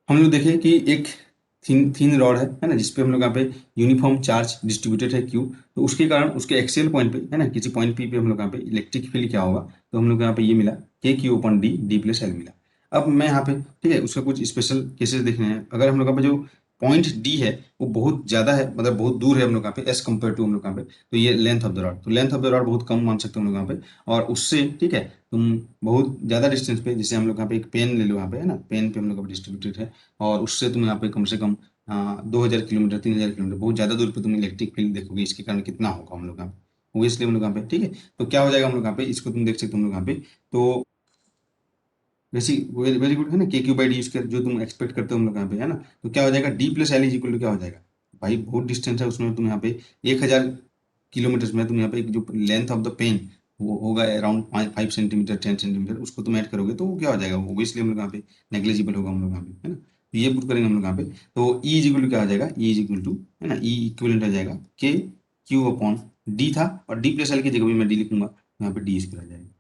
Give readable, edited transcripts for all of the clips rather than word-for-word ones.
हम लोग देखें कि एक थिन थिन रॉड है ना, जिसपे हम लोग यहाँ पे यूनिफॉर्म चार्ज डिस्ट्रीब्यूटेड है क्यू। तो उसके कारण उसके एक्सियल पॉइंट पे है ना, किसी पॉइंट पी पे हम लोग यहाँ पे इलेक्ट्रिक फील्ड क्या होगा, तो हम लोग यहाँ पे ये मिला के Q open D D plus L मिला। अब मैं यहाँ पे ठीक है उसका कुछ स्पेशल केसेस देखने हैं। अगर हम लोग यहाँ पे जो पॉइंट डी है वो बहुत ज्यादा है, मतलब बहुत दूर है हम लोग यहाँ पे एस कम्पेयर टू हम लोग यहाँ पे, तो ये लेंथ ऑफ द रॉड, तो लेंथ ऑफ द रॉड बहुत कम मान सकते हो हम लोग यहाँ पे। और उससे ठीक है तुम बहुत ज़्यादा डिस्टेंस पे, जैसे हम लोग यहाँ पे एक पेन ले लो यहाँ पे है ना, पेन पे हम लोग डिस्ट्रीब्यूटेड है, और उससे तुम यहाँ पे कम से कम 2000 किलोमीटर 3000 किलोमीटर बहुत ज़्यादा दूर पे तुम इलेक्ट्रिक फील्ड देखोगे। इसके कारण कितना होगा हम लोग यहाँ पे, वो इसलिए हम लोग यहाँ पे ठीक है। तो क्या हो जाएगा हम लोग यहाँ पे, इसको तुम देख सकते हो हम लोग यहाँ पे। तो वैसी वेरी गुड है ना, के क्यू बाई डी स्क्वायर जो तुम एक्सपेक्ट करते हो हम लोग यहाँ पे है ना। तो क्या हो जाएगा, D plus L is equal to क्या हो जाएगा, भाई बहुत डिस्टेंस है उसमें, तुम यहाँ पे 1000 किलोमीटर में तुम यहाँ पे जो लेंथ ऑफ द पेन वो होगा अराउंड 5 सेंटीमीटर 10 सेंटीमीटर, उसको तुम ऐड करोगे तो वो क्या हो जाएगा, वो इसलिए हम लोग यहाँ पे नेग्लेजिबल होगा हम लोग यहाँ पे है ना। तो ये पुट करेंगे हम लोग यहाँ पे। तो ई इज इक्वल टू क्या हो जाएगा, ई इज इक्वल टू है ना, ई इक्वलेंट हो जाएगा के क्यू अपॉन डी था, और डी प्लस एल की जगह भी मैं डी लिखूंगा, यहाँ पे डी स्क्वायर आ जाएगा।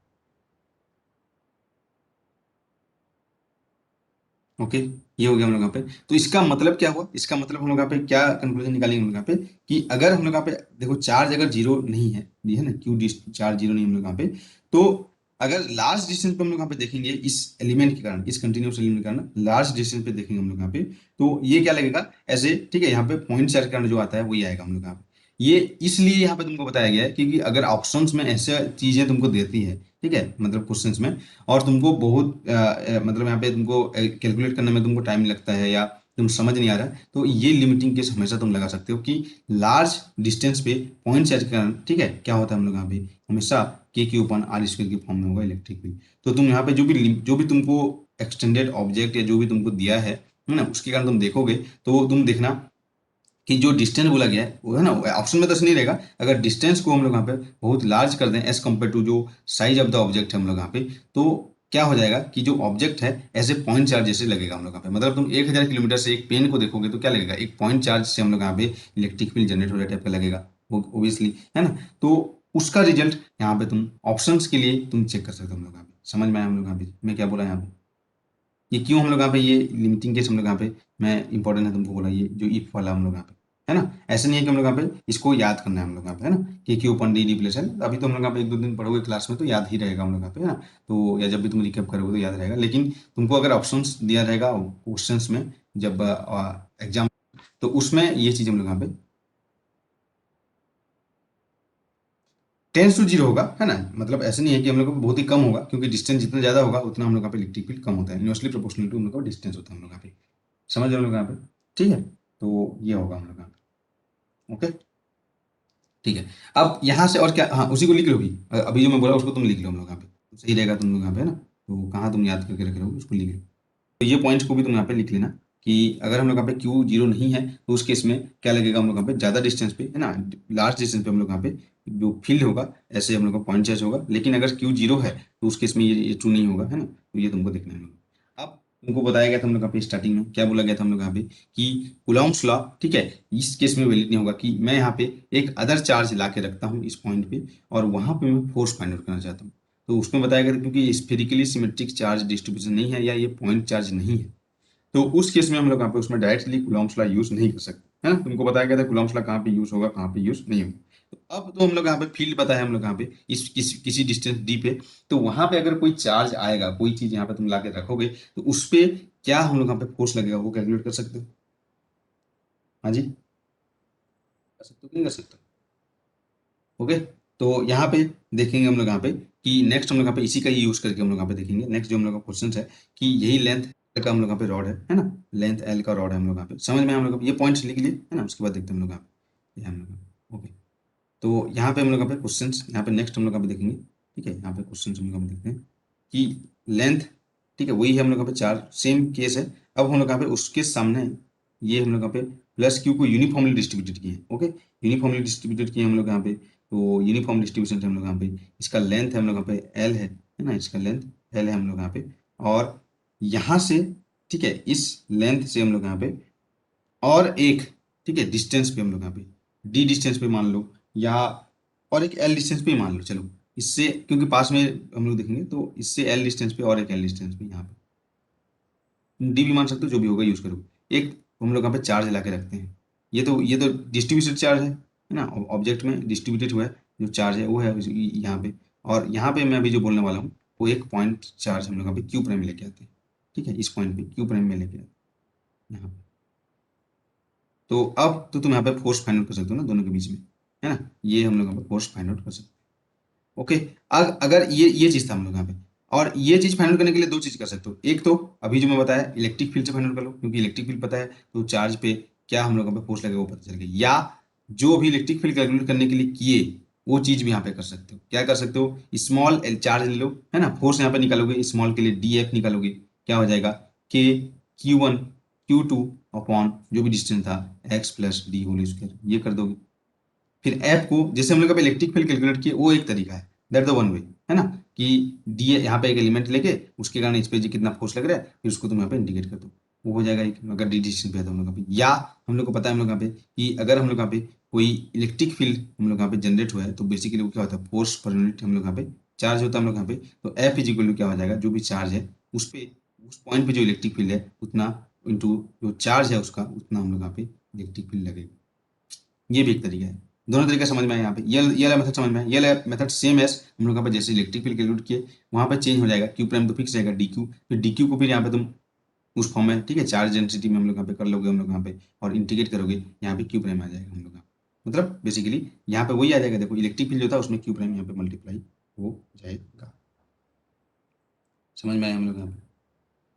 ओके, ये हो गया हम लोग यहाँ पे। तो इसका मतलब क्या हुआ, इसका मतलब हम लोग यहाँ पे क्या कंक्लूजन निकालेंगे हम लोग यहाँ पे, कि अगर हम लोग यहाँ पे देखो चार्ज अगर जीरो नहीं है, ये है ना क्यू चार्ज जीरो नहीं है हम लोग यहाँ पे, तो अगर लार्ज डिस्टेंस पे हम लोग यहाँ पे देखेंगे इस एलिमेंट के कारण, इस कंटिन्यूस एलिमेंट के कारण लार्ज डिस्टेंस पे देखेंगे हम लोग यहाँ पे, तो ये क्या लगेगा ऐसे, ठीक है यहाँ पे पॉइंट चार्ज के कारण जो आता है वही आएगा हम लोग यहाँ पे। ये इसलिए यहाँ पे तुमको बताया गया है क्योंकि अगर ऑप्शंस में ऐसे चीजें तुमको देती है, ठीक है मतलब क्वेश्चंस में, और तुमको बहुत मतलब यहाँ पे तुमको कैलकुलेट करने में तुमको टाइम लगता है या तुम समझ नहीं आ रहा है, तो ये लिमिटिंग केस हमेशा तुम लगा सकते हो कि लार्ज डिस्टेंस पे पॉइंट चार्ज करना, ठीक है क्या होता है हम लोग यहाँ पे हमेशा के क्यू अपन आर स्क्वायर की फॉर्म में होगा इलेक्ट्रिक फील्ड। तो तुम यहाँ पे जो भी तुमको एक्सटेंडेड ऑब्जेक्ट या जो भी तुमको दिया है ना, उसके कारण तुम देखोगे तो तुम देखना कि जो डिस्टेंस बोला गया है वो है ना, ऑप्शन में तो ऐसे नहीं रहेगा। अगर डिस्टेंस को हम लोग यहाँ पे बहुत लार्ज कर दें एज कम्पेयर टू जो साइज ऑफ द ऑब्जेक्ट है हम लोग यहाँ पे, तो क्या हो जाएगा कि जो ऑब्जेक्ट है ऐसे पॉइंट चार्ज जैसे लगेगा हम लोग यहाँ पे। मतलब तुम 1000 किलोमीटर से एक पेन को देखोगे तो क्या लगेगा, एक पॉइंट चार्ज से हम लोग यहाँ पे इलेक्ट्रिक फील्ड जनरेट हो रहा टाइप का लगेगा, ओबियसली है ना। तो उसका रिजल्ट यहाँ पे तुम ऑप्शंस के लिए तुम चेक कर सकते हो हम लोग यहाँ पे। समझ में आया हम लोग यहाँ पे मैं क्या बोला यहाँ पे, ये क्यों हम लोग यहाँ पे ये लिमिटिंग केस हम लोग यहाँ पे मैं इंपॉर्टेंट है तुमको बोला, ये जो इफ वाला हम लोग यहाँ पे है ना। ऐसा नहीं है कि हम लोग यहाँ पे इसको याद करना है हम लोग यहाँ पे है ना, कि Q open D D plus L, अभी तो हम लोग यहाँ पे एक दो दिन पढ़ोगे क्लास में तो याद ही रहेगा हम लोग यहाँ पे है ना। तो या जब भी तुम रिकैप करोगे तो याद रहेगा, लेकिन तुमको अगर ऑप्शंस दिया रहेगा क्वेश्चंस में जब एग्जाम, तो उसमें ये चीज हम लोग यहाँ पे टेंस टू जीरो होगा है ना। मतलब ऐसा नहीं है कि हम लोग को बहुत ही कम होगा, क्योंकि डिस्टेंस जितना ज्यादा होगा उतना हम लोग यहाँ पे इलेक्ट्रिक फील्ड कम होता है, इनवर्सली प्रोपोर्शनल टू हम लोग का डिस्टेंस होता है हम लोग यहाँ पे। समझ रहे हो हम लोग यहाँ पे, ठीक है। तो ये होगा हम लोग यहाँ पे। ओके, ठीक है। अब यहाँ से और क्या, हाँ उसी को लिख लो भी, अभी जो मैं बोला उसको तुम लिख लो हम लोग यहाँ पे, तो सही रहेगा तुम लोग यहाँ पे है ना। तो कहाँ तुम याद करके रख रहे हो उसको लिख लो। तो ये पॉइंट्स को भी तुम यहाँ पे लिख लेना कि अगर हम लोग यहाँ पे क्यू जीरो नहीं है तो उस केस में क्या लगेगा हम लोग यहाँ पे, ज्यादा डिस्टेंस पे है ना, लार्ज डिस्टेंस पे हम लोग यहाँ पे जो फील्ड होगा ऐसे हम लोग का पॉइंट चार्ज होगा। लेकिन अगर क्यू जीरो है तो उस केस में ये ट्रू नहीं होगा है ना। तो ये तुमको देखना है। अब तुमको बताया गया था हम लोग यहाँ पे स्टार्टिंग में क्या बोला गया था हम लोग यहाँ पे, कि कुलॉम्स लॉ, ठीक है, इस केस में वैलिड नहीं होगा कि मैं यहाँ पे एक अदर चार्ज ला के रखता हूँ इस पॉइंट पे और वहां पे मैं फोर्स फाइंड आउट करना चाहता हूँ। तो उसमें बताया गया था क्योंकि स्फेरिकली सिमेट्रिक चार्ज डिस्ट्रीब्यूशन नहीं है या ये पॉइंट चार्ज नहीं है, तो उस केस में हम लोग यहाँ पे उसमें डायरेक्टली कुलॉम्स लॉ यूज नहीं कर सकते है ना। तुमको बताया गया था कुलॉम्स लॉ कहाँ पे यूज होगा कहाँ पे यूज नहीं होगा। तो अब तो हम लोग यहाँ पे फील्ड बताया हम लोग यहाँ पे इस किसी डिस्टेंस डी पे, तो वहां पे अगर कोई चार्ज आएगा, कोई चीज यहाँ पे तुम ला के रखोगे, तो उस पे क्या हम लोग यहाँ पे फोर्स लगेगा वो कैलकुलेट कर सकते हो। हाँ जी, कर सकते हो कि नहीं कर सकते। ओके, तो यहाँ पे देखेंगे हम लोग यहाँ पे कि नेक्स्ट हम लोग यहाँ पे इसी का ही यूज करके हम लोग यहाँ पे देखेंगे। नेक्स्ट जो हम लोग का क्वेश्चन है कि यही लेंथ का हम लोग यहाँ पे रॉड है ना, लेंथ एल का रॉड है हम लोग यहाँ पे। समझ में हम लोग ये पॉइंट्स लिख लिए है ना, उसके बाद देखते हैं हम लोग यहाँ पे ये हम लोग। ओके, तो यहाँ पे हम लोग यहाँ पे क्वेश्चन, यहाँ पे नेक्स्ट हम लोग यहाँ पे देखेंगे, ठीक है। यहाँ पे क्वेश्चन हम लोग यहाँ पे देखते हैं कि लेंथ, ठीक है वही है हम लोग यहाँ पे चार सेम केस है। अब हम लोग यहाँ पे उसके सामने ये हम लोग यहाँ पे प्लस क्यू को यूनिफॉर्मली डिस्ट्रीब्यूटेड किए हैं। ओके, यूनिफॉर्मली डिस्ट्रीब्यूटेड किए हम लोग यहाँ पे, तो यूनिफॉर्म डिस्ट्रीब्यूशन है हम लोग यहाँ पे। इसका लेंथ है हम लोग यहाँ पे एल है ना, इसका लेंथ एल है हम लोग यहाँ पे। और यहाँ से ठीक है इस लेंथ से हम लोग यहाँ पे और एक, ठीक है डिस्टेंस पे हम लोग यहाँ पे डी डिस्टेंस पे मान लो, या और एक एल डिस्टेंस पे ही मान लो चलो, इससे क्योंकि पास में हम लोग देखेंगे तो इससे एल डिस्टेंस पे और एक एल डिस्टेंस पे यहाँ पे डी भी मान सकते हो, जो भी होगा यूज करो। एक हम लोग यहाँ पे चार्ज ला के रखते हैं, ये तो डिस्ट्रीब्यूटेड चार्ज है ना, ऑब्जेक्ट में डिस्ट्रीब्यूटेड हुआ है जो चार्ज है वो है यहाँ पे। और यहाँ पे मैं अभी जो बोलने वाला हूँ वो एक पॉइंट चार्ज हम लोग यहाँ पे क्यू प्राइम लेके आते हैं, ठीक है, इस पॉइंट पे क्यू प्राइम में लेके आते हैं यहाँ पे। तो अब तो तुम यहाँ पे फोर्स फाइंड आउट कर सकते हो ना दोनों के बीच में, है ना, ये हम लोग यहाँ पे फोर्स फाइंड आउट कर सकते हो। ओके, अगर ये चीज था हम लोग यहाँ पे, और ये चीज फाइंड आउट करने के लिए दो चीज कर सकते हो। एक तो अभी जो मैं बताया इलेक्ट्रिक फील्ड से फाइंड आउट कर लो, क्योंकि इलेक्ट्रिक फील्ड पता है तो चार्ज पे क्या हम लोग यहाँ पे फोर्स लगेगा वो पता चल गया। या जो भी इलेक्ट्रिक फील्ड कैलकुलेट करने के लिए किए वो चीज भी यहाँ पे कर सकते हो। क्या कर सकते हो, स्मॉल एल चार्ज ले लो, है ना, फोर्स यहाँ पे निकालोगे, स्मॉल के लिए डी एफ निकालोगे, क्या हो जाएगा के Q1 Q2 अपॉन जो भी डिस्टेंस था X plus D whole square, ये कर दोगे। फिर एफ को जैसे हम लोग इलेक्ट्रिक फील्ड कैलकुलेट किए वो एक तरीका है, दैट द वन वे, है ना, कि डी यहाँ पे एक एलिमेंट लेके उसके कारण इस पे जी कितना फोर्स लग रहा है फिर उसको तुम यहाँ पे इंडिकेट कर दो, वो हो जाएगा एक, अगर डी डिस्टेंस पे है तो हम लोग यहाँ पे। या हम लोग को पता है हम लोग यहाँ पे कि अगर हम लोग यहाँ पे कोई इलेक्ट्रिक फील्ड हम लोग यहाँ पे जनरेट हुआ है तो बेसिकली वो क्या होता है, फोर्स पर यूनिट हम लोग यहाँ पे चार्ज होता है हम लोग यहाँ पे। तो एफ इज इक्वल टू क्या हो जाएगा, जो भी चार्ज है उस पे उस पॉइंट पे जो इलेक्ट्रिक फील्ड है उतना इंटू जो चार्ज है उसका उतना हम लोग यहाँ पे इलेक्ट्रिक फील्ड लगेगा। ये भी एक तरीका है। दोनों तरीका समझ में आया यहाँ पे, ये वाला मेथड समझ में आया। ये वाला मेथड सेम एस हम लोग यहाँ पे जैसे इलेक्ट्रिक फील्ड कैलकुलेट किए वहाँ पे चेंज हो जाएगा, क्यू प्राइम तो फिक्स रहेगा डी क्यू, फिर डी क्यू को फिर यहाँ पे तुम उस फॉर्म में, ठीक है, चार्ज डेंसिटी में हम लोग यहाँ पे कर लोगे हम लोग यहाँ पे, और इंटीग्रेट करोगे यहाँ पे क्यू प्राइम आ जाएगा हम लोग यहाँ, मतलब बेसिकली यहाँ पे वही आ जाएगा। देखो इलेक्ट्रिक फील्ड जो था उसमें क्यू प्राइम यहाँ पे मल्टीप्लाई हो जाएगा। समझ में आया हम लोग यहाँ पे।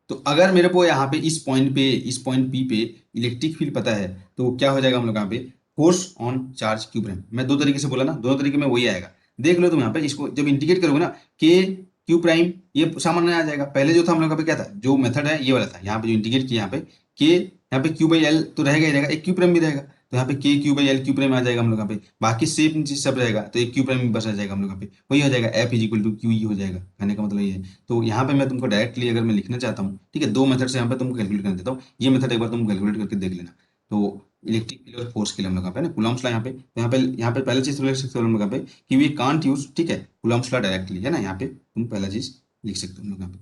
तो अगर मेरे को यहाँ पे इस पॉइंट पी पे इलेक्ट्रिक फील्ड पता है तो क्या हो जाएगा हम लोग यहाँ पे, force on charge Q prime. मैं दो तरीके से बोला ना, दोनों तरीके में वही आएगा। देख लो तुम यहाँ पे इसको जब इंटीग्रेट करोगे ना, के क्यू प्राइम ये सामान्य आ जाएगा। पहले जो था हम लोग यहाँ पे क्या था, जो मेथड है ये वाला था, यहाँ पे जो इंटीग्रेट किया यहाँ पे के यहाँ पे क्यू बाई एल तो रहेगा ही रहेगा, एक क्यू प्राइम भी रहेगा, तो यहाँ पे K Q by L Q prime आ जाएगा हम लोग यहाँ पे। बाकी सेम चीज सब रहेगा तो एक क्यू प्राइम भी बस आ जाएगा हम लोग यहाँ पे, वही हो जाएगा F is equal to Q E हो जाएगा। कहने का मतलब ये है। तो यहाँ पे मैं तुमको डायरेक्टली अगर मैं लिखना चाहता हूँ, ठीक है, दो मेथड से यहाँ पे तुमको कैलकुलेट कर देता हूँ। ये मेथड एक बार तुम कैलकुलेट करके देख लेना। तो इलेक्ट्रिक फील्ड और फोर्स के लिए हम लोग यहाँ पे ना कूलम्ब्स लॉ, यहाँ पे पहले चीज लिख सकते हो हम लोग यहाँ पे कि वी कांट यूज, ठीक है, कूलम्ब्स लॉ डायरेक्टली, है ना, यहाँ पे तुम पहला चीज लिख सकते हो हम लोग यहाँ पे।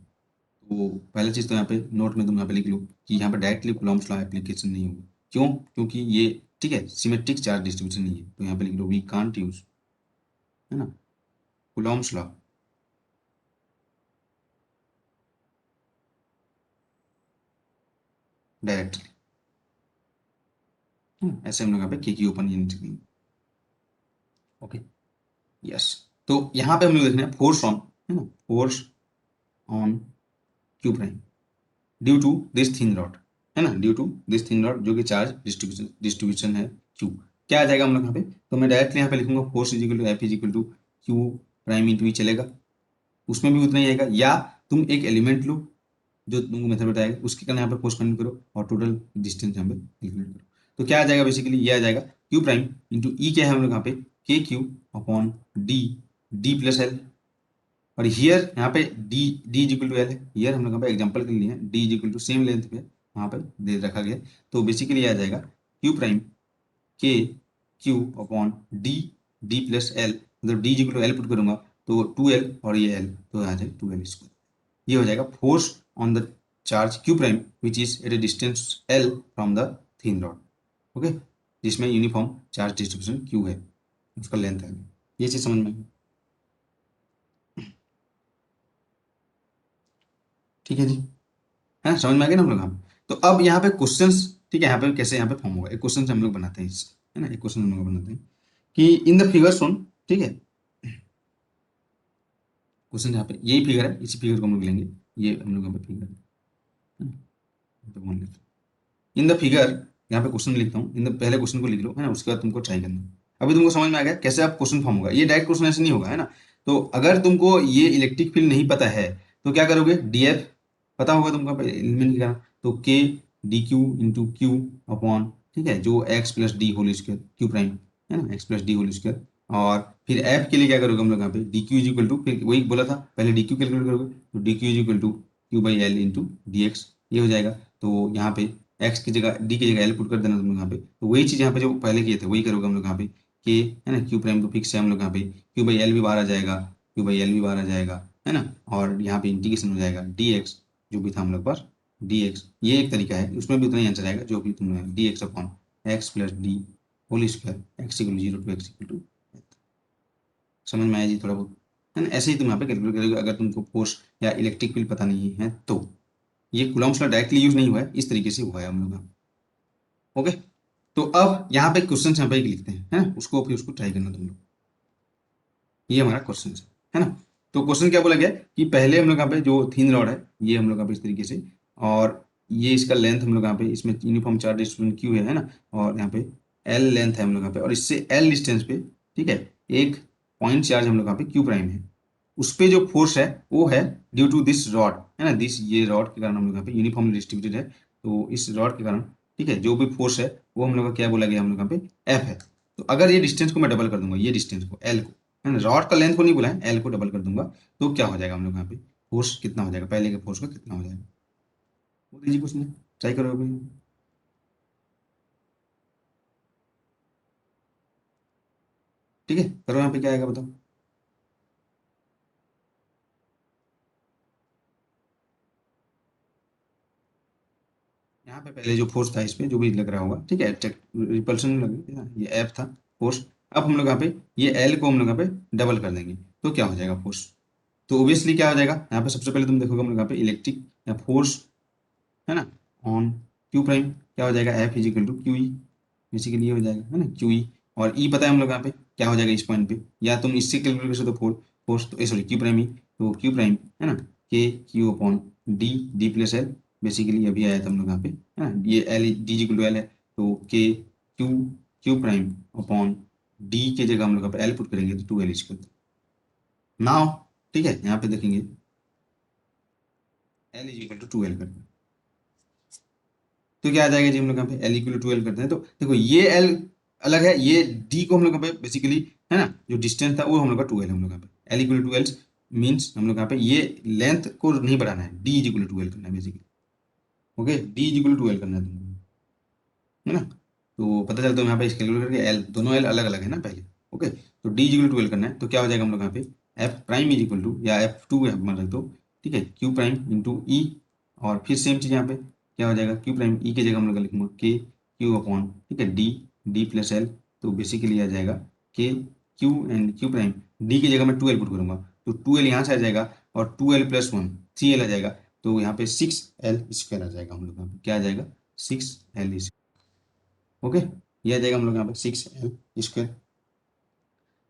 तो पहला चीज तो यहाँ पे नोट में तुम यहाँ पे लिख लो कि यहाँ पे डायरेक्टली कूलम्ब्स लॉ एप्लीकेशन नहीं होगा। क्यों, क्योंकि ये, ठीक है, सिमेट्रिक चार्ज डिस्ट्रीब्यूशन नहीं है, तो यहाँ पे लिख लो वी कांट यूज, है ना, कूलम्ब्स लॉ डायरेक्टली। ऐसे हम लोग यहाँ पे के की ओपन यूनिट लिखेंगे। Okay, yes. तो यहाँ पे हम लोग देख रहे हैं फोर्स ऑन, है ना, force on Q prime due to this thin rod, है ना, due to this thin rod जो कि चार्ज डिस्ट्रीब्यूशन है क्यू। क्या आ जाएगा हम लोग यहाँ पे, तो मैं डायरेक्टली यहाँ पे लिखूंगा force is equal to F is equal to Q prime into E चलेगा, उसमें भी उतना ही आएगा। या तुम एक एलिमेंट लो जो तुमको मेथड बताएगा उसके कारण यहाँ पे फोर्स फाइंड करो और टोटल डिस्टेंस यहाँ पे कैलकुलेट करो। तो क्या आ जाएगा, बेसिकली ये आ जाएगा क्यू प्राइम इंटू ई, क्या है हम लोग यहाँ पे K Q upon D D plus L. और हियर यहाँ पे D D is equal to L है, हियर हम लोग यहाँ पे एग्जाम्पल के लिए है D is equal to same length पे वहाँ पे दे रखा गया। तो बेसिकली ये आ जाएगा क्यू प्राइम के Q upon D D plus L, मतलब D is equal to L put करूंगा तो टू एल और ये एल तो आ जाएगा टू एल स्क्वायर। ये हो जाएगा force on the charge Q prime which is at a distance L from the thin rod. Okay, जिसमें यूनिफॉर्म चार्ज डिस्ट्रीब्यूशन क्यू है, उसका लेंथ है। ये चीज समझ में आई? ठीक है जी, है ना, समझ में आ गया ना हम लोग। हम तो अब यहाँ पे क्वेश्चंस, ठीक है, यहाँ पे कैसे यहाँ पे फॉर्म होगा, एक क्वेश्चन हम लोग बनाते हैं इससे, है ना, एक क्वेश्चन हम लोग बनाते हैं कि इन द फिगर सुन, ठीक है, क्वेश्चन यहाँ पे यही फिगर है, इसी फिगर को हम लोग लेंगे, ये हम लोग यहाँ पे फिगर है ना, इन द फिगर, यहाँ पे क्वेश्चन लिखता हूँ, इन द पहले क्वेश्चन को लिख लो, है ना, उसके बाद तुमको ट्राई करना। अभी तुमको समझ में आ गया कैसे आप क्वेश्चन फॉर्म होगा, ये डायरेक्ट क्वेश्चन ऐसे नहीं होगा, है ना। तो अगर तुमको ये इलेक्ट्रिक फील्ड नहीं पता है तो क्या करोगे, डीएफ पता होगा तुमको एलिमेंट की करना, तो K D Q into Q upon, ठीक है, जो X plus D whole square Q prime, है ना, X plus D whole square. और फिर एफ के लिए क्या करोगे हम लोग यहाँ पे D Q is equal to, फिर वही बोला था पहले डी क्यू कैलकुलेट करोगे तो D Q is equal to Q by L into D X, ये हो जाएगा। तो यहाँ पे एक्स की जगह डी की जगह एल पुट कर देना तुम लोग यहाँ पे, तो वही चीज यहाँ पे जो पहले किए थे वही करोगे हम लोग यहाँ पे के, है ना, क्यू प्राइम तो फिक्स है हम लोग यहाँ पे, क्यू बाई एल भी बाहर आ जाएगा, क्यू बाई एल भी बाहर आ जाएगा, है ना, और यहाँ पे इंटीग्रेशन हो जाएगा डी एक्स जो भी था हम लोग पर डी एक्स, ये एक तरीका है, उसमें भी उतना ही आंसर आएगा जो भी तुमने D X upon X plus D whole square X equal zero to X equal to. समझ में आया जी थोड़ा बहुत, है ना। ऐसे ही तुम यहाँ पे कैलकुलेट करोगे अगर तुमको फोर्स या इलेक्ट्रिक फील्ड पता नहीं है तो। ये कूलम्ब्स लॉ डायरेक्टली यूज नहीं हुआ है, इस तरीके से हुआ है हम लोग का। ओके, तो अब यहाँ पे क्वेश्चन यहाँ पे एक लिखते हैं, है ना, उसको फिर उसको ट्राई करना तुम लोग। ये हमारा क्वेश्चन है ना। तो क्वेश्चन क्या बोला गया कि पहले हम लोग यहाँ पे जो थिन रॉड है ये हम लोग यहाँ पे इस तरीके से, और ये इसका लेंथ हम लोग यहाँ पे इसमें यूनिफॉर्म चार्ज डिस्ट्रीब्यूशन क्यू है ना, और यहाँ पे एल लेंथ है हम लोग यहाँ पे, और इससे एल डिस्टेंस पे, ठीक है, एक पॉइंट चार्ज हम लोग यहाँ पे क्यू प्राइम है। उस पे जो फोर्स है वो है ड्यू टू दिस रॉड, है ना, दिस ये रॉड के कारण हम लोग यहाँ पे यूनिफॉर्मली डिस्ट्रीब्यूटेड है। तो इस रॉड के कारण, ठीक है, जो भी फोर्स है वो हम लोग का क्या बोला गया हम लोग यहाँ पे एफ है। तो अगर ये डिस्टेंस को मैं डबल कर दूंगा, ये डिस्टेंस को एल को, है ना, रॉड का लेंथ को नहीं बोला है, एल को डबल कर दूंगा, तो क्या हो जाएगा हम लोग यहाँ पे फोर्स कितना हो जाएगा, पहले के फोर्स का कितना हो जाएगा। वो दीजिए कुछ नहीं, ट्राई करो अभी। ठीक है, करो यहाँ पे क्या आएगा बताओ। यहाँ पे पहले जो फोर्स था इस पे जो भी लग रहा होगा, ठीक है, रिपल्शन लग है ना, ये एफ था फोर्स। अब हम लोग यहाँ पे ये एल को हम लोग यहाँ पे डबल कर देंगे, तो क्या हो जाएगा फोर्स। तो ऑब्वियसली क्या हो जाएगा यहाँ पे, सबसे पहले तुम देखोगे हम लोग यहाँ पे इलेक्ट्रिक या फोर्स, है ना, ऑन क्यू प्राइम क्या हो जाएगा, F is equal to Q E, basically ये हो जाएगा, है ना, क्यू ई। और ई पता है हम लोग यहाँ पे क्या हो जाएगा इस पॉइंट पे, या तुम इससे कैलकुलेट कर सकते हो फोर्स तो सॉरी क्यू प्राइम ई, तो क्यू प्राइम, है ना, के Q upon D D plus L, basically अभी आया था हम लोग यहाँ पे, है ना, ये L D equal to L है, तो K Q Q prime upon D के जगह हम लोग यहाँ पे एल पुट करेंगे तो टू एल स्क्वायर नाउ, ठीक है, यहाँ पे देखेंगे L is equal to two L करते हैं, तो क्या आ जाएगा जी, हम लोग यहाँ पे एल इक्वल टू ट्वेल्व करते हैं तो देखो ये एल अलग है, ये डी को हम लोग यहाँ पे बेसिकली, है ना, जो डिस्टेंस था वो हम लोग का ट्वेल्व है, हम लोग यहाँ पे L equal to twelve means हम लोग यहाँ पे ये लेंथ को नहीं बढ़ाना है, D is equal to twelve करना है basically. Okay, D is equal to twelve करना है तुमको, है ना। तो पता चलता है यहाँ पे कैलकुलेट करके एल, दोनों एल अलग अलग है ना पहले। ओके, तो D is equal to twelve करना है, तो क्या हो जाएगा हम लोग यहाँ पे F prime is equal to, या एफ टू मान रहे तो, ठीक है, क्यू प्राइम इंटू ई, और फिर सेम चीज़ यहाँ पे क्या हो जाएगा क्यू प्राइम ई की जगह हम लोग लिखूंगा के क्यू अपॉन, ठीक है, डी डी प्लस एल, तो बेसिकली आ जाएगा के Q and Q prime, D की जगह मैं टू एल पुट करूंगा, तो टू एल यहाँ से आ जाएगा, और two L plus one three L आ जाएगा, तो यहाँ पे सिक्स एल स्क्वायर आ जाएगा हम लोग यहाँ पे, क्या आ जाएगा सिक्स एल। ओके, ये आ जाएगा हम लोग यहाँ पे सिक्स एल स्क्वायर।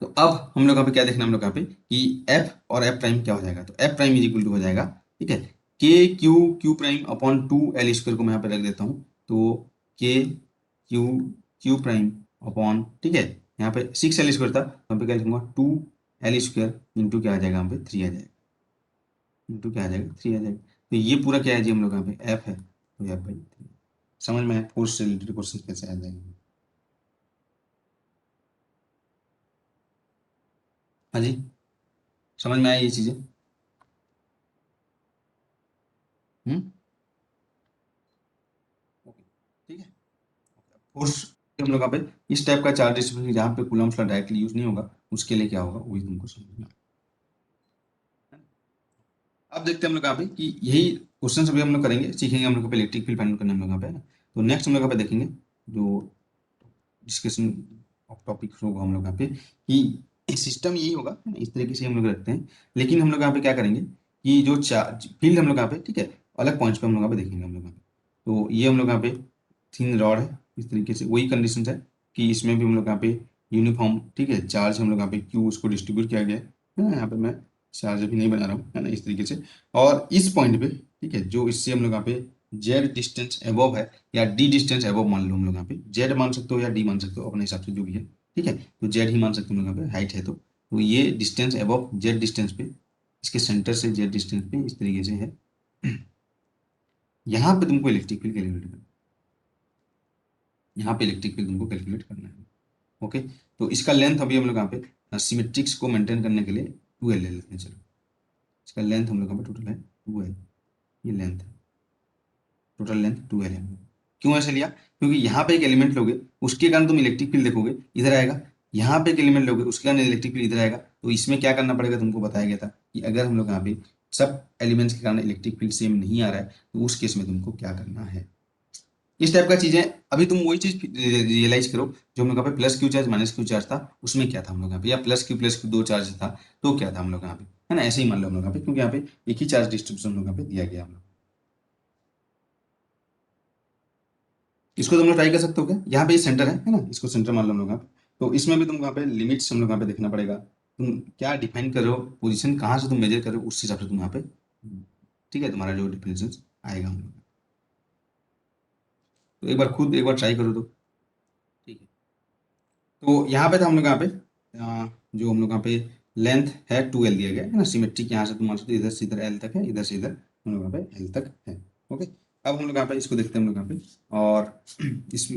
तो अब हम लोग यहाँ पे क्या देखना है हम लोग यहाँ पे कि एफ और एफ प्राइम क्या हो जाएगा, तो F prime is equal to हो जाएगा, ठीक है, K Q Q prime upon two L square को मैं यहाँ पे रख देता हूँ, तो K Q Q prime upon, ठीक है, यहाँ पे सिक्स एल स्क्वायर था तो यहाँ पे क्या लिखूंगा टू एल स्क्वायर इंटू क्या आ जाएगा यहाँ पे थ्री आ जाएगा, इंटू क्या आ जाएगा थ्री आ जाएगा। तो ये पूरा क्या है जी हम लोग यहाँ पे एफ है, तो एफ बाई थ्री। समझ में आया फोर्स से रिलेटेड क्वेश्चन कैसे आ जाएंगे। हाँ जी, समझ में आया ये चीजें। हम्म, ओके, ठीक है। फोर्स हम लोग यहाँ पे इस टाइप का चार्ज डिस्ट्रीब्यूशन जहाँ पे कूलम्ब्स लॉ डायरेक्टली यूज नहीं होगा, उसके लिए क्या होगा वही तुमको समझना है। अब देखते हैं हम लोग यहाँ पे कि यही क्वेश्चन अभी हम लोग करेंगे, सीखेंगे हम लोग पे इलेक्ट्रिक फील्ड फाइंड करना हम लोग यहाँ पे, है ना। तो नेक्स्ट हम लोग यहाँ पे देखेंगे जो डिस्कशन ऑफ टॉपिक होगा हम लोग यहाँ पे कि सिस्टम यही होगा, है ना, इस तरीके से हम लोग रखते हैं, लेकिन हम लोग यहाँ पे क्या करेंगे कि जो चार्ज फील्ड हम लोग यहाँ पे, ठीक है, अलग पॉइंट्स पे हम लोग यहाँ पे देखेंगे हम लोग यहाँ पे। तो ये हम लोग यहाँ पे थिन रॉड है, इस तरीके से वही कंडीशन है कि इसमें भी हम लोग यहाँ पे यूनिफॉर्म, ठीक है, चार्ज हम लोग यहाँ पे क्यू उसको डिस्ट्रीब्यूट किया गया है ना, यहाँ पे मैं चार्ज अभी नहीं बना रहा हूँ, है ना, इस तरीके से। और इस पॉइंट पे, ठीक है, जो इससे हम लोग यहाँ पे जेड डिस्टेंस एबव है या डी डिस्टेंस एबव मान लो हम लोग यहाँ पे, जेड मान सकते हो या डी मान सकते हो अपने हिसाब से जो भी है, ठीक है, तो जेड ही मान सकते हो हम लोग यहाँ पे, हाइट है तो ये डिस्टेंस एबव जेड डिस्टेंस पे, इसके सेंटर से जेड डिस्टेंस पे इस तरीके से है। यहाँ पे तुमको इलेक्ट्रिक फील्ड कैलकुलेट करना है, यहाँ पे इलेक्ट्रिक फील्ड तुमको कैलकुलेट करना है। ओके, तो इसका लेंथ अभी हम लोग यहाँ पे सिमेट्रिक्स को मेंटेन करने के लिए टू एल ले लेते हैं, चलो इसका लेंथ हम लोग यहाँ पे टोटल है टू एल, ये लेंथ है, टोटल लेंथ टू एल है। क्यों ऐसे लिया, क्योंकि यहाँ पे एक एलिमेंट लोगे उसके कारण तुम इलेक्ट्रिक फील्ड देखोगे इधर आएगा, यहाँ पे एक एलिमेंट लोगे उसके कारण इलेक्ट्रिक फील्ड इधर आएगा, तो इसमें क्या करना पड़ेगा तुमको बताया गया था कि अगर हम लोग यहाँ पे सब एलिमेंट्स के कारण इलेक्ट्रिक फील्ड सेम नहीं आ रहा है, तो उस केस में तुमको क्या करना है, इस टाइप का चीजें। अभी तुम वही चीज रियलाइज करो जो हम लोग यहाँ पे plus Q charge minus Q charge था, उसमें क्या था हम लोग यहाँ पे, या प्लस क्यू दो चार्ज था तो क्या था हम लोग यहाँ पे, है ना, ऐसे ही मान लो हम लोग यहाँ पे, क्योंकि यहाँ पे एक ही चार्ज डिस्ट्रीब्यूशन हम लोग यहाँ पे दिया गया हम लोग। इसको तुम लोग ट्राई कर सकते हो क्या, यहाँ पे ये सेंटर है ना, इसको सेंटर मान लो हम लोग यहाँ पे। तो इसमें भी तुमको यहाँ पे लिमिट्स हम लोग यहाँ पे देखना पड़ेगा, तुम क्या डिफाइन कर रहे हो, पोजीशन कहाँ से तुम मेजर कर रहे हो, उस हिसाब से तुम यहाँ पे, ठीक है, तुम्हारा जो डिफिनेशन आएगा हम लोग। तो एक बार खुद एक बार ट्राई करो तो, ठीक है। तो यहाँ पे था हम लोग यहाँ पे जो हम लोग यहाँ पे लेंथ है 2L दिया गया है ना, सिमेट्रिक, यहाँ से तुम मान सकते हो इधर से इधर L तक है, इधर से इधर हम लोग यहाँ पे L तक है। ओके, अब हम लोग यहाँ पे इसको देखते हैं हम लोग यहाँ पे, और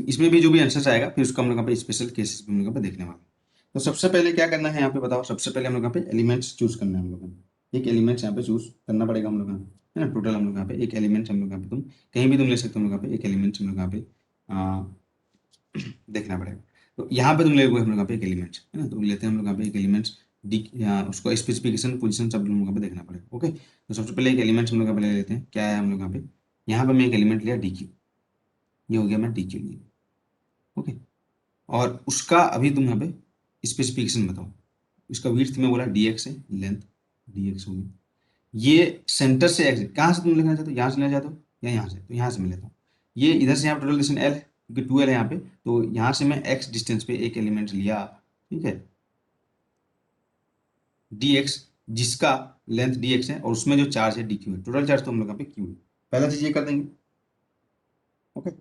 इसमें भी जो भी आंसर आएगा फिर उसको हम लोग यहाँ पे स्पेशल केसेस हम लोग यहाँ पे देखने वाले हैं। तो सबसे पहले क्या करना है यहाँ पे बताओ, सबसे पहले हम लोग यहाँ पे एलिमेंट्स चूज करना है हम लोग को, एक एलिमेंट्स यहाँ पे चूज करना पड़ेगा हम लोग यहाँ पे, है ना, टोटल हम लोग यहाँ पे एक एलिमेंट हम लोग यहाँ पे, तुम कहीं भी तुम ले सकते हो हम लोग यहाँ पे एक एलिमेंट हम लोग यहाँ पे देखना पड़ेगा। तो यहाँ पे तुम ले हम लोग यहाँ पे एक एलिमेंट, है ना, तो लेते हैं हम लोग यहाँ पे एक एलिमेंट डी, यहाँ उसको स्पेसिफिकेशन पोजीशन सब लोग यहाँ पे देखना पड़ेगा। ओके, तो सबसे पहले एक एलिमेंट हम लोग यहाँ पे ले लेते हैं, क्या है हम लोग यहाँ पे मैं एक एलिमेंट लिया डी क्यू, ये हो गया मैं डी क्यू लिया। ओके, और उसका अभी तुम यहाँ पे स्पेसिफिकेशन बताओ, इसका विड्थ में बोला डी एक्स है, लेंथ डी एक्स होगी, ये सेंटर से एक्स कहाँ से तुम लिखना चाहते हो, यहाँ से लेना चाहते हो या यहाँ से, तो यहाँ से मैं लेता हूँ, ये इधर से यहाँ टोटल डिस्टेंस एल है क्योंकि 2L है यहाँ पे, तो यहाँ से मैं एक्स डिस्टेंस पे एक एलिमेंट लिया, ठीक है, डी एक्स, जिसका लेंथ डी एक्स है और उसमें जो चार्ज है डी क्यू है, टोटल चार्ज तो हम लोग यहाँ पे क्यू है, पहला चीज ये कर देंगे। ओके,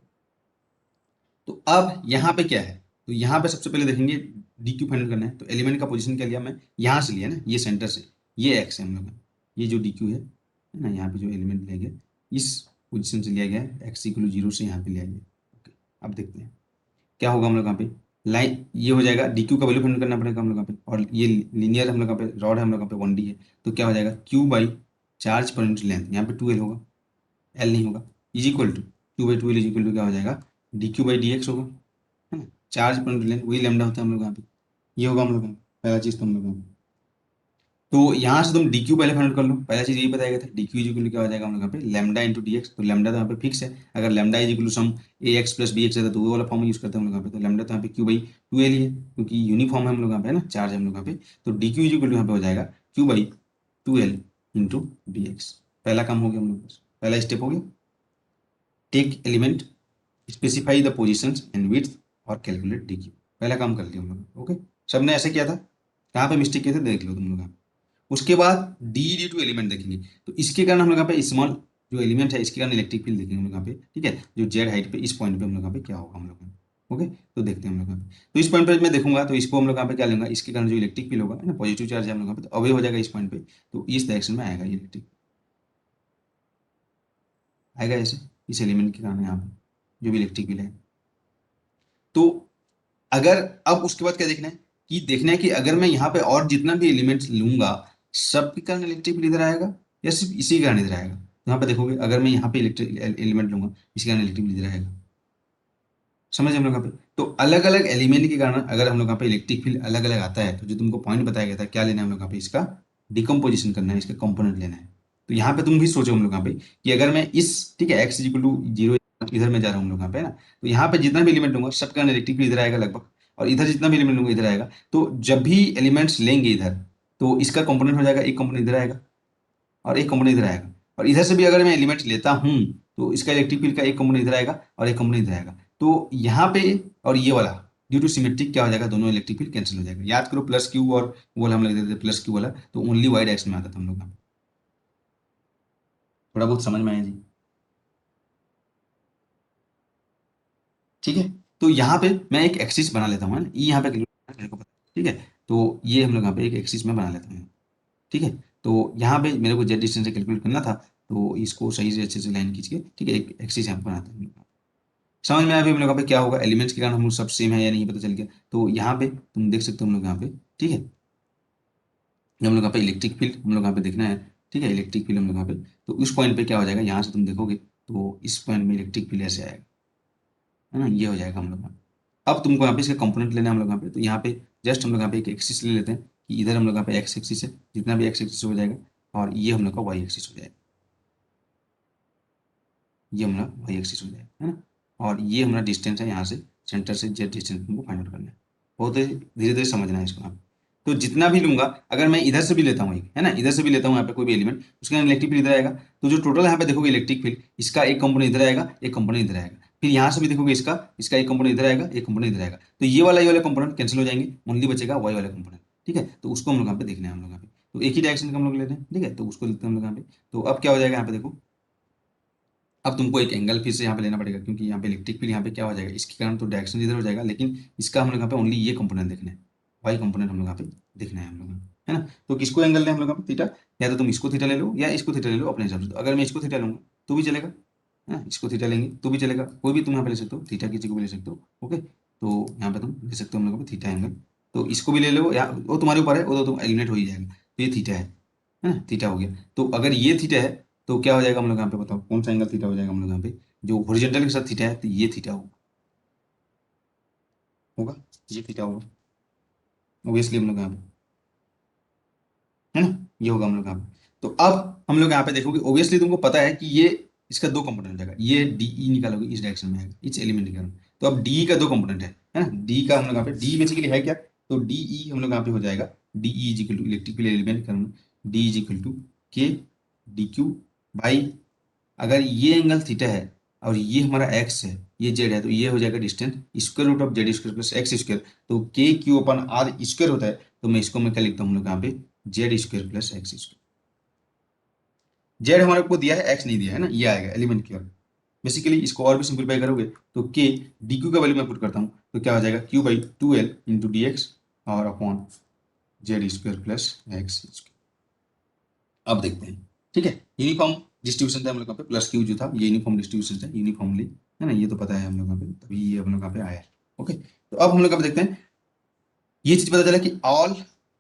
तो अब यहाँ पे क्या है, तो यहाँ पे सबसे पहले देखेंगे डी क्यू फाइंड करना है, तो एलिमेंट का पोजीशन क्या लिया मैं, यहाँ से लिया ना, ये सेंटर से, ये एक्स है हम लोग का, ये जो डी क्यू है ना, यहाँ पे जो एलिमेंट लिया गया इस पोजीशन से लिया गया है, एक्स इक्वल 0 से यहाँ पे लिया गया। ओके, अब देखते हैं क्या होगा हम लोग यहाँ पे, लाइन ये हो जाएगा, डी क्यू का वैल्यू फाइंड करना पड़ेगा हम लोग यहाँ पे, और ये लीनियर हम लोग यहाँ पे रॉड है हम लोग यहाँ पे 1D है, तो क्या हो जाएगा Q by charge per unit length, यहाँ पे 2L होगा, L नहीं होगा, is equal to Q by 2L is equal to क्या हो जाएगा D Q by D X होगा, है ना, चार्ज पर यूनिट लेंथ वही लैम्डा होता है हम लोग यहाँ पे, ये होगा हम लोग यहाँ पे, पहला चीज तो हम लोग यहाँ पे। तो यहाँ से तुम डी क्यू पहले फाइंड कर लो, पहला चीज यही बताया गया था, डी क्यू इज इक्वल क्या हो जाएगा हम लोग यहाँ पे लैम्डा इंटू डी एक्स, तो लैम्डा तो यहाँ पे फिक्स है, अगर lambda is equal some A X plus B X है तो वो वाला फॉर्म यूज करते हैं हम लोग यहाँ पे, तो लैम्डा तो यहाँ पे क्यू बाई 2L ही है क्योंकि यूनिफॉर्म है हम लोग यहाँ पे, है ना, चार्ज है हम लोग यहाँ पे, तो डी क्यू इज इक्वल यहाँ पे हो जाएगा Q by 2L into D x, पहला काम हो गया हम लोग पास, पहला स्टेप हो गया, take element, specify the positions and width और कैलकुलेट डी क्यू, पहला काम कर लिया हम लोग। ओके, सबने ऐसे किया था, कहाँ पे मिस्टेक किए थे देख लो तुम लोग यहाँ पे। उसके बाद डी डी टू एलिमेंट देखेंगे, तो इसके कारण हम लोग यहाँ पे स्मॉल जो एलिमेंट है इसके कारण इलेक्ट्रिक फील्ड देखेंगे हम लोग यहाँ पे, ठीक है, जो जेड हाइट पे इस पॉइंट पे हम लोग यहाँ पे क्या होगा हम लोग यहाँ पे। ओके, तो देखते हैं हम लोग यहाँ पे, तो इस पॉइंट पे मैं देखूंगा तो इसको हम लोग यहाँ पे क्या लेंगे, इसके कारण जो इलेक्ट्रिक फील्ड होगा, है ना, पॉजिटिव चार्ज है हम लोग यहाँ पे, तो अवे हो जाएगा इस पॉइंट पे, तो इस डायरेक्शन में आएगा इलेक्ट्रिक, आएगा ऐसे, इस एलिमेंट के कारण यहाँ पे जो भी इलेक्ट्रिक फील्ड है। तो अगर अब उसके बाद क्या देखना है, कि देखना है कि अगर मैं यहाँ पे और जितना भी एलिमेंट्स लूंगा सबके कारण इलेक्ट्रिक फील्ड इधर आएगा या सिर्फ इसी के कारण इधर आएगा, तो यहाँ पे देखोगे अगर मैं यहाँ पे इलेक्ट्रिक एलिमेंट लूंगा इसके कारण इलेक्ट्रिक फील्ड इधर आएगा, समझ हम लोग यहाँ पे। तो अलग अलग एलिमेंट के कारण अगर हम लोग यहाँ पे इलेक्ट्रिक फील्ड अलग अलग आता है, तो जो तुमको पॉइंट बताया गया था क्या लेना है हम लोग यहाँ पे, इसका डिकम्पोजिशन करना है, इसका कंपोनेंट लेना है। तो यहाँ पे तुम भी सोचो हम लोग यहाँ पे कि अगर मैं इस, ठीक है, एक्स इक्वल टू 0 इधर में जा रहा हूँ हम लोग यहाँ पे, है ना, तो यहाँ पे जितना भी एलिमेंट लूंगा सबका इलेक्ट्रिक फील्ड इधर आएगा लगभग, और इधर जितना भी एलिमेंट लूंगा इधर आएगा, तो जब भी एलिमेंट्स लेंगे इधर तो इसका कंपोनेंट हो जाएगा, एक कंपोनेंट इधर आएगा और एक कंपोनेंट इधर आएगा, और इधर से भी अगर मैं एलिमेंट लेता हूँ तो इसका इलेक्ट्रिक फील्ड का एक कंपोनेंट इधर आएगा और एक कंपोनेंट इधर आएगा, तो यहाँ पे और ये वाला ड्यू टू सिमेट्रिक क्या हो जाएगा, दोनों इलेक्ट्रिक फील्ड कैंसिल हो जाएगा। याद करो प्लस क्यू और वो वाला हम लिख देते थे प्लस क्यू वाला, तो ओनली वाई डायरेक्शन में आता था हम लोग का, थोड़ा बहुत समझ में आया जी, ठीक है। तो यहाँ पे मैं एक एक्सिस बना लेता हूँ, है ना, ये यहाँ पे मेरे को पता है, ठीक है, तो ये हम लोग यहाँ पे एक एक्सिस में बना लेता हूँ, ठीक है। तो यहाँ पे मेरे को जेड डिस्टेंस से कैलकुलेट करना था, तो इसको सही से अच्छे से लाइन खींच के, ठीक है, एक एक्सिस यहाँ पे बनाते हैं। समझ में आया अभी हम लोग यहाँ पे क्या होगा, एलिमेंट्स के कारण हम लोग सब सेम है या नहीं पता चल गया, तो यहाँ पे तुम देख सकते हो हम लोग यहाँ पे, ठीक है, हम लोग यहाँ पे इलेक्ट्रिक फील्ड हम लोग यहाँ पे देखना है, ठीक है, इलेक्ट्रिक फील्ड हम लोग यहाँ पे, तो उस पॉइंट पे क्या हो जाएगा, यहाँ से तुम देखोगे तो इस पॉइंट में इलेक्ट्रिक फील्ड ऐसे आएगा, है ना, ये हो जाएगा हम लोग यहाँ पे। अब तुमको यहाँ पे इसका कंपोनेंट लेना है हम लोग यहाँ पे, तो यहाँ पे जस्ट हम लोग यहाँ पे एक एक्सिस ले लेते हैं कि इधर हम लोग यहाँ पे एक्स एक्सिस है, जितना भी एक्स एक्सिस हो जाएगा और ये हम लोग का वाई एक्सिस हो जाएगा, ये हमारा वाई एक्सिस हो जाएगा, है ना। और ये हमारा डिस्टेंस है यहाँ से, सेंटर से जेड डिस्टेंस हमको फाइंड आउट करना है। बहुत धीरे धीरे समझना है इसको आप। तो जितना भी लूंगा, अगर मैं इधर से भी लेता हूँ एक, है ना, इधर से भी लेता हूँ यहाँ पे कोई भी एलिमेंट, उसका इलेक्ट्रिक फील्ड इधर आएगा। तो जो टोटल यहाँ पे देखोगे इलेक्ट्रिक फील्ड, इसका एक कंपोनेंट इधर आएगा, एक कंपोनेंट इधर आएगा। फिर यहाँ से भी देखोगे इसका इसका एक कंपोनेंट इधर आएगा, एक कंपोनेंट इधर आएगा। तो ये वाला कंपोनेंट कैंसिल हो जाएंगे, ओनली बचेगा वाई वाला कंपोनेंट। ठीक है, तो उसको हम लोग यहाँ पे देखना है, हम लोग यहाँ पे तो एक ही डायरेक्शन का हम लोग ले रहे हैं। ठीक है, तो उसको लिखते हैं हम लोग यहाँ पे। तो अब क्या हो जाएगा यहाँ पे देखो, अब तुमको एक एंगल फिर से यहाँ पे लेना पड़ेगा, क्योंकि यहाँ पे इलेक्ट्रिक फील्ड यहाँ पे क्या हो जाएगा, इसके कारण तो डायरेक्शन इधर हो जाएगा, लेकिन इसका हम लोग यहाँ पे ओनली ये कंपोनेंट देखना है, वाई कंपोनेंट हम लोग यहाँ पे देखना है हम लोग, है ना। तो किसको एंगल लें हम लोग यहाँ पे, थीटा। या तो तुम इसको थीटा ले लो या इसको थीटा ले लो अपने हिसाब से। तो अगर मैं इसको थीटा लूंगा तो भी चलेगा, है ना, इसको थीटा लेंगे तो भी चलेगा, कोई भी तुम यहाँ पे ले सकते हो, थीटा किसी को भी ले सकते हो। ओके, तो यहाँ पे तुम ले सकते हो हम लोग थीटा एंगल। तो इसको भी ले लो, या वो तुम्हारे ऊपर है, वो तो तुम एलिमिनेट हो ही जाएगा। तो ये थीटा है ना, थीटा हो गया। तो अगर ये थीटा है तो क्या हो जाएगा हम लोग यहाँ पे, बताओ कौन सा एंगल थीटा हो जाएगा हम लोग यहाँ पे। जो हॉरिजॉन्टल के साथ थीटा है तो ये थीटा होगा, ये थीटा होगा ऑब्वियसली हम लोग यहाँ पे, है ना, ये होगा हम लोग यहाँ पे। तो अब हम लोग यहाँ पे देखोगे, ऑब्वियसली तुमको पता है कि ये इसका दो कंपोनेंट हो जाएगा, ये डी ई निकालोगे इस डायरेक्शन में आएगा, इस एलिमेंट निकालो। तो अब डी का दो कंपोनेंट है ना, डी का हम लोग यहाँ पे, डी बेसिकली है क्या, तो डी ई हम लोग यहाँ पे हो जाएगा, D E is equal to electric field element करना, D is equal to K D Q by, अगर ये एंगल थीटा है और ये हमारा एक्स है, ये जेड है, तो ये हो जाएगा distance square root of Z square plus X square. तो K Q upon are square होता है, तो मैं इसको मैं क्या लिखता हूँ हम लोग यहाँ पे, Z square plus X square. Z हमारे को दिया है, एक्स नहीं दिया है ना, ये आएगा एलिमेंट की ओर। बेसिकली इसको और भी सिंपलीफाई करोगे तो के डी क्यू का वैल्यू मैं पुट करता हूँ, तो क्या हो जाएगा, Q by two L into D X और upon Z square plus X square. अब देखते हैं, ठीक है, यूनिफॉर्म डिस्ट्रीब्यूशन था हम लोग पे, प्लस क्यू जो था ये यूनिफॉर्म डिस्ट्रीब्यूशन था, यूनिफॉर्मली, है ना, ये तो पता है हम लोग पे, तभी ये हम लोग पे आया है। ओके, तो अब हम लोग पे देखते हैं, ये चीज पता चला कि all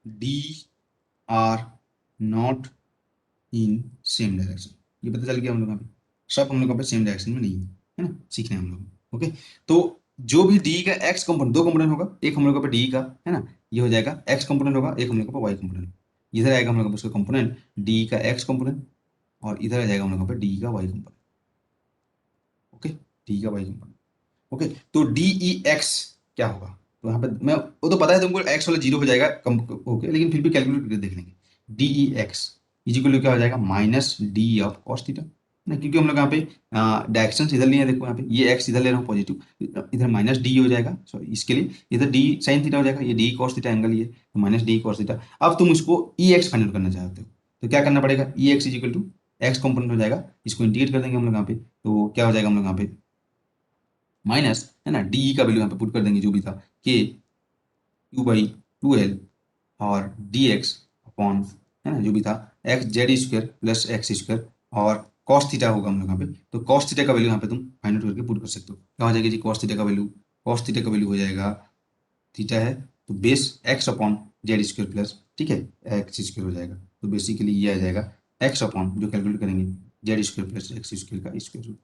D R not in same direction, ये पता चल गया हम लोग पे, सब हम लोग पे सेम डायरेक्शन में नहीं है ना, सीखना है हम लोग। ओके, तो जो भी डी का एक्स कंपोनेंट, दो कंपोनेंट होगा, एक हम लोग पे डी का, है ना, ये हो जाएगा एक्स कंपोनेंट होगा, एक हम लोग पे वाई कंपोनेंट, इधर आएगा हम लोग उसका कंपोनेंट डी का एक्स कंपोनेंट, और इधर आ जाएगा हम लोग पे डी का वाई कंपोनेंट। ओके, डी का वाई कंपोनेंट। ओके, तो डी ई एक्स क्या होगा, तो यहाँ पे मैं, वो तो पता है तुमको, एक्स वाला जीरो हो जाएगा कम, ओके, लेकिन फिर भी कैलकुलेट करके देख लेंगे। D E X is equal to क्या हो जाएगा, minus D of cos theta ना, क्योंकि हम लोग यहाँ पे डायरेक्शन इधर लिए हैं, देखो यहाँ पे ये एक्स इधर ले रहा हूँ पॉजिटिव, इधर माइनस डी हो जाएगा, सॉरी इसके लिए इधर डी साइन थीटा हो जाएगा, ये डी कॉस थीटा एंगल, ये तो माइनस डी कॉस थीटा। अब तुम इसको ई एक्स फाइनल करना चाहते हो, तो क्या करना पड़ेगा, E X is equal to X component हो जाएगा, इसको इंटीग्रेट कर देंगे हम लोग यहाँ पे, तो क्या हो जाएगा हम लोग यहाँ पे, माइनस, है ना, डी का वैल्यू यहाँ पे पुट कर देंगे जो भी था, के क्यू बाई टू एल और डी एक्स अपॉन, है ना, जो भी था x Z square plus X square, और कॉस थीटा होगा हम लोग यहाँ पे, तो कॉस थीटा का वैल्यू यहाँ पे तुम फाइंड आउट करके पुट कर सकते हो, क्या हो जाएगा जी, कॉस थीटा का वैल्यू, कॉस थीटा का वैल्यू हो जाएगा, थीटा है तो base x upon Z square plus, ठीक है, एक्स स्क्वायर हो जाएगा, तो बेसिकली ये आ जाएगा एक्स अपॉन, जो कैलकुलेट करेंगे Z square plus X square का स्क्वायर रूट,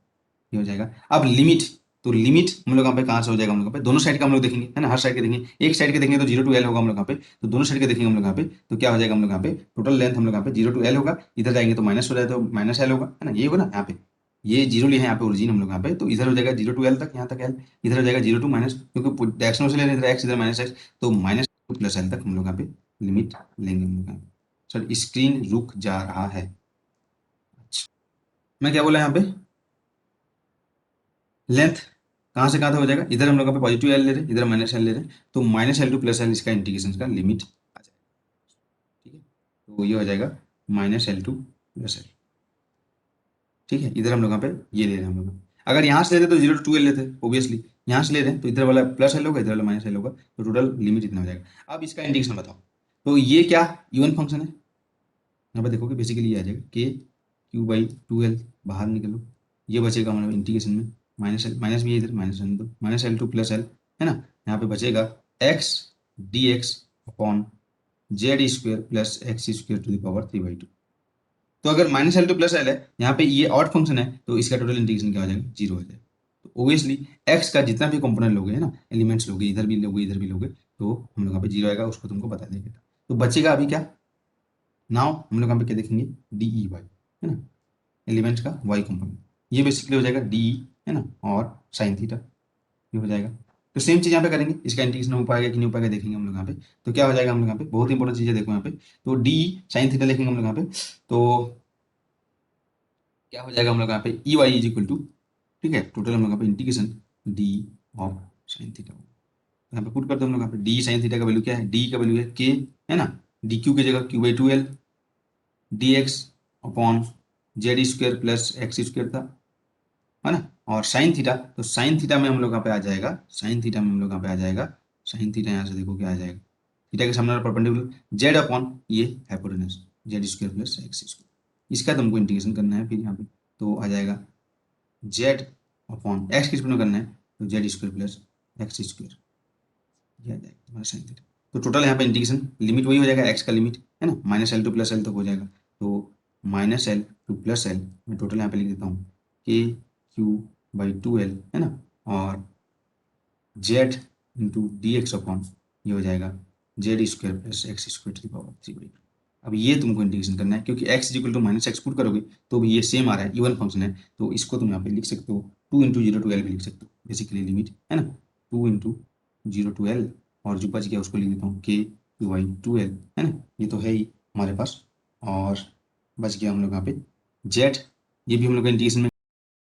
ये हो जाएगा। अब लिमिट, तो लिमिट हम लोग यहाँ पे कहाँ से हो जाएगा, हम लोग यहाँ पे दोनों साइड का हम लोग देखेंगे, है ना, हर साइड के देखेंगे, एक साइड के देखेंगे तो जीरो टू एल होगा हम लोग यहाँ पे, तो दोनों साइड के देखेंगे हम लोग यहाँ पे, तो क्या हो जाएगा हम लोग यहाँ पे, टोटल लेंथ हम लोग यहाँ पे जीरो टू एल होगा, इधर जाएंगे तो माइनस हो जाए तो माइनस एल होगा, है ना, ये होगा ना यहाँ पे, ये जीरो लिए हैं यहाँ पे ओरिजिन हम लोग यहाँ पे, तो इधर हो जाएगा जीरो टू एल तक, यहाँ तक एल, इधर हो जाएगा जीरो टू माइनस, क्योंकि डायरेक्शन से ले रहे हैं, इधर एक्स इधर माइनस एक्स, तो माइनस टू प्लस एल तक हम लोग यहाँ पे लिमिट लेंगे हम लोग यहाँ पे। सर स्क्रीन रुक जा रहा है, अच्छा, मैं क्या बोला यहाँ पे, लेंथ कहाँ से कहाँ तक हो जाएगा, इधर हम लोग पे पॉजिटिव एल ले रहे हैं, इधर माइनस एल ले रहे हैं, तो minus L two plus L इसका इंटीग्रेशन का लिमिट आ जाएगा, ठीक है, तो ये हो जाएगा minus L two plus L, ठीक है, इधर हम लोग यहाँ पे ये ले रहे हैं हम लोग, अगर यहाँ से लेते तो जीरो टू टू एल लेते, ऑब्वियसली यहाँ से ले रहे हैं तो इधर वाला प्लस एल होगा, इधर वाला माइनस एल होगा, तो टोटल लिमिट इतना हो जाएगा। अब इसका इंटीग्रेशन बताओ, तो ये क्या इवन फंक्शन है, यहाँ पे देखोगे बेसिकली ये आ जाएगा के क्यू बाई टू एल, बाहर निकलो, ये बचेगा हमारे इंटीग्रेशन में, माइनस एल, माइनस भी है इधर, माइनस एल दो, minus L two plus L, है ना, यहाँ पे बचेगा x D X upon Z square plus x square to the power three by two. तो अगर minus L two plus L है, यहाँ पे ये ऑड फंक्शन है, तो इसका टोटल इंटीग्रेशन क्या हो जाएगा, जीरो हो जाएगा। तो ओबियसली एक्स का जितना भी कंपोनेंट लोगे, है ना, एलिमेंट्स लोगे, इधर भी लोगे इधर भी लोगे, तो हम लोग यहाँ पे जीरो आएगा, उसको तुमको बता देंगे। तो बचेगा अभी क्या, नाउ हम लोग यहाँ पे क्या देखेंगे, डी ई वाई, है ना, एलिमेंट का वाई कंपोनेंट, ये बेसिकली हो जाएगा डी ई, है ना, और साइन थीटा, ये हो जाएगा। तो सेम चीज़ यहाँ पे करेंगे, इसका इंटीग्रेशन हो पाएगा कि नहीं हो पाएगा देखेंगे हम लोग यहाँ पे। तो क्या हो जाएगा हम लोग यहाँ पे, बहुत इंपॉर्टेंट चीज़ है देखो यहाँ पे, तो डी साइन थीटा लिखेंगे हम लोग यहाँ पे। तो क्या हो जाएगा हम लोग यहाँ पे, E Y is equal to, ठीक है, टोटल हम लोग यहाँ पे integration D of sine theta, यहाँ पे पुट करते हैं हम लोग यहाँ पे, डी साइन थीटा का वैल्यू क्या है, डी का वैल्यू है के, है ना, डी क्यू की जगह Q by two L D X upon Z square plus X square था, है ना। और साइन थीटा, तो साइन थीटा में हम लोग यहाँ पे आ जाएगा, साइन थीटा में हम लोग यहाँ पे आ जाएगा, साइन थीटा यहाँ से देखो क्या आ जाएगा, थीटा के सामने परपेंडिकुलर जेड अपॉन ये hypotenuse Z square plus X square, इसका तुमको इंटीग्रेशन करना है फिर यहाँ पे, तो आ जाएगा जेड अपॉन एक्स किस में करना है, तो Z square plus X square, ये आ जाएगा तुम्हारा साइन थीटा। तो टोटल यहाँ पे इंटीग्रेशन लिमिट वही हो जाएगा, एक्स का लिमिट, है ना, minus L two plus L तक हो जाएगा, तो minus L two plus L, मैं टोटल यहाँ पे लिख देता हूँ के क्यू बाई टू एल, है ना, और Z into D X upon ये हो जाएगा Z square plus X square to power three by. अब ये तुमको इंटीग्रेशन करना है, क्योंकि X equal to minus X put करोगे तो भी ये सेम आ रहा है, इवन फंक्शन है, तो इसको तुम यहाँ पे लिख सकते हो two into zero to L भी लिख सकते हो, बेसिकली लिमिट, है ना, two into zero to L, और जो बच गया उसको लिख देता हूँ के क्यू वाई टू एल, है ना, ये तो है ही हमारे पास, और बच गया हम लोग यहाँ पे जेड, ये भी हम लोग का इंटीग्रेशन में